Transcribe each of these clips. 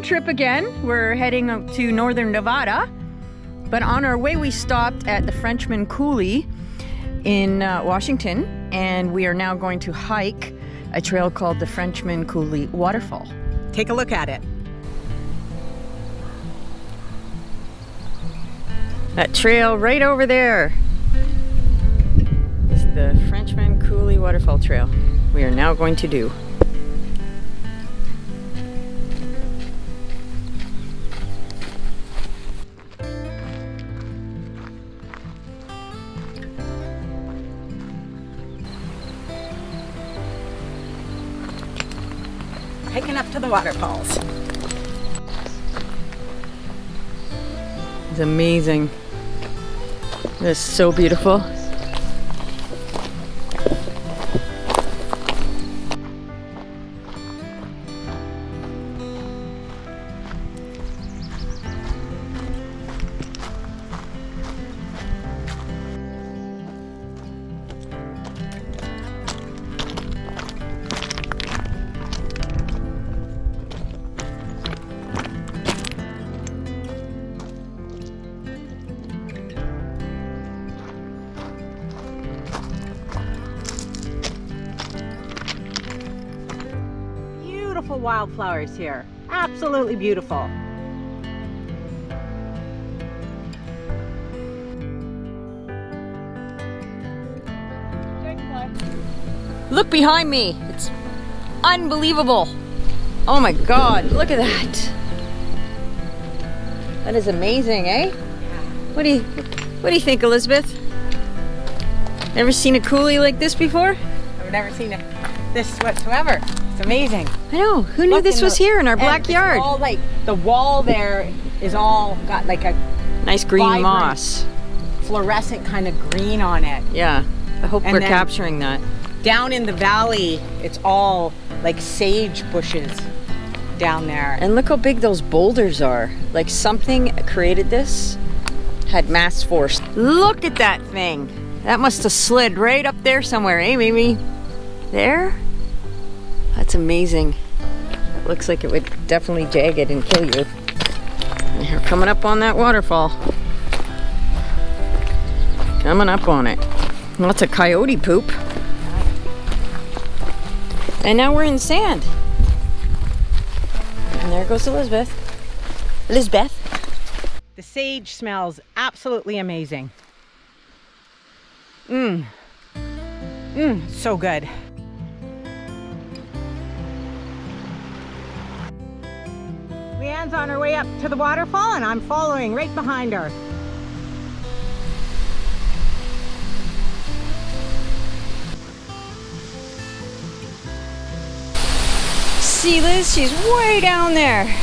trip again. We're heading up to northern Nevada, but on our way we stopped at the Frenchman Coulee in Washington, and we are now going to hike a trail called the Frenchman Coulee Waterfall. Take a look at it. That trail right over there is the Frenchman Coulee Waterfall trail we are now going to do. Hiking up to the waterfalls. It's amazing. It's so beautiful. Beautiful wildflowers here. Absolutely beautiful. Look behind me. It's unbelievable. Oh my God, look at that. That is amazing, eh? What do you think, Elizabeth? Never seen a coulee like this before? I've never seen this whatsoever. It's amazing. I know. Who knew this was here in our backyard? It's all like the wall there is all got like a nice green moss, fluorescent kind of green on it. Yeah, I hope we're capturing that. Down in the valley, it's all like sage bushes down there. And look how big those boulders are. Like something created this, had mass force. Look at that thing. That must have slid right up there somewhere, eh, maybe? There? That's amazing. It looks like it would definitely jag it and kill you. And you're coming up on that waterfall. Coming up on it. Lots of coyote poop. And now we're in sand. And there goes Elizabeth. Elizabeth. The sage smells absolutely amazing. So good. Leanne's on her way up to the waterfall and I'm following right behind her. See Liz, she's way down there.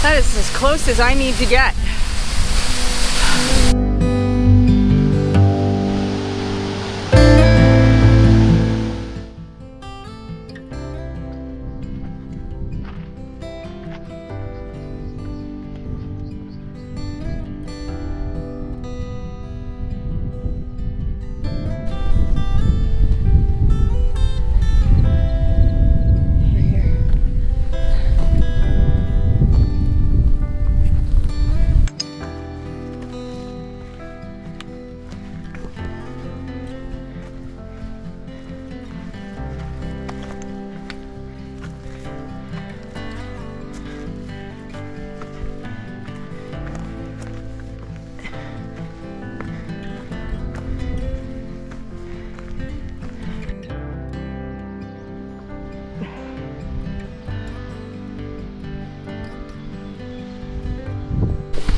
That is as close as I need to get.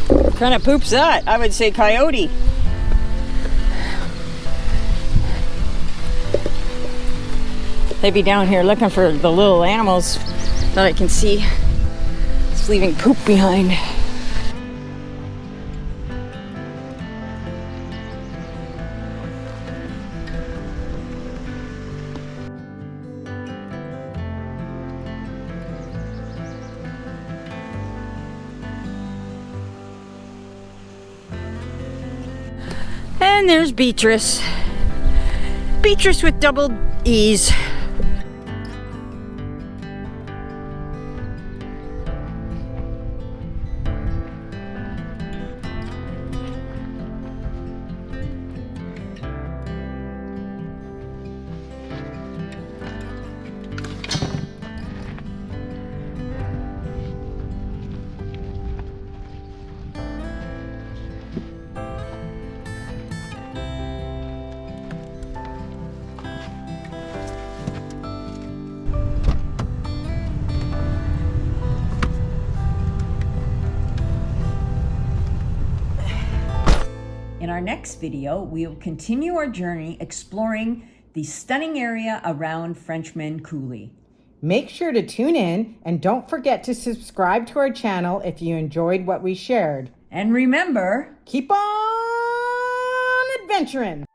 What kind of poop's that? I would say coyote. They'd be down here looking for the little animals that I can see. It's leaving poop behind. And there's Beatrice. Beatrice with double E's. In our next video, we will continue our journey exploring the stunning area around Frenchman Coulee. Make sure to tune in and don't forget to subscribe to our channel if you enjoyed what we shared. And remember, Keep on adventuring!